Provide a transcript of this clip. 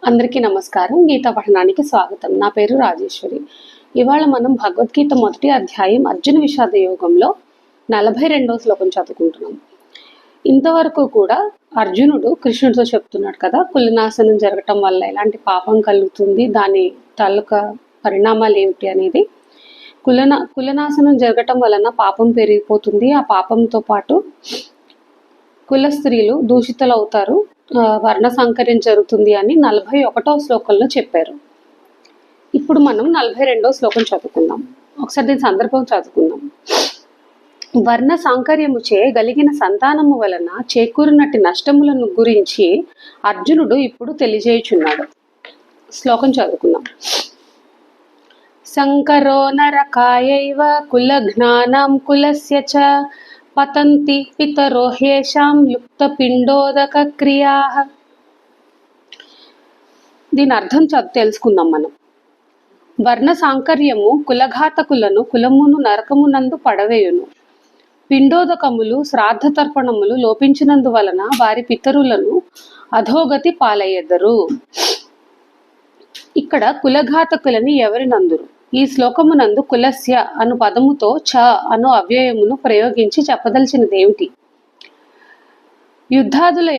అందరికీ నమస్కారం. గీతా పఠనానికి స్వాగతం. నా పేరు రాజేశ్వరి. ఇవాళ మనం భగవద్గీత మొదటి అధ్యాయం అర్జున విషాద యోగంలో 42వ శ్లోకం చదువుకుంటున్నాం. ఇంతవరకు కూడా అర్జునుడు కృష్ణుడితో చెప్తున్నాడు కదా, కులనాశనం జరగటం వల్ల ఎలాంటి పాపం కలుగుతుంది, దాని తాలూకా పరిణామాలు ఏమిటి అనేది. కులనాశనం జరగటం వలన పాపం పెరిగిపోతుంది. ఆ పాపంతో పాటు కుల స్త్రీలు దూషితులవుతారు, వర్ణ సంకర్యం జరుగుతుంది అని 41వ శ్లోకంలో చెప్పారు. ఇప్పుడు మనం 42వ శ్లోకం చదువుకుందాం. ఒకసారి దీని సందర్భం చదువుకుందాం. వర్ణ సాంకర్యము చేయగలిగిన సంతానము వలన చేకూరినట్టి నష్టములను గురించి అర్జునుడు ఇప్పుడు తెలియజేయుచున్నాడు. శ్లోకం చదువుకుందాం. సంకరో నరకాయైవ కుల జ్ఞానం కులస్య చ పతంతి పితరో హ్యేషాం లుప్త పిండోదక క్రియా. దీని అర్థం తెలుసుకుందాం మనం. వర్ణ సాంకర్యము కులఘాతకులను కులమును నరకమునందు పడవేయును. పిండోదకములు శ్రాద్ధ తర్పణములు లోపించినందువలన వారి పితరులను అధోగతి పాలయ్యెదరు. ఇక్కడ కులఘాతకులని ఎవరినందురు? ఈ శ్లోకమునందు కులస్య అను పదముతో చ అను అవ్యయమును ప్రయోగించి చెప్పదలిచినదేమిటి? యుద్ధాదుల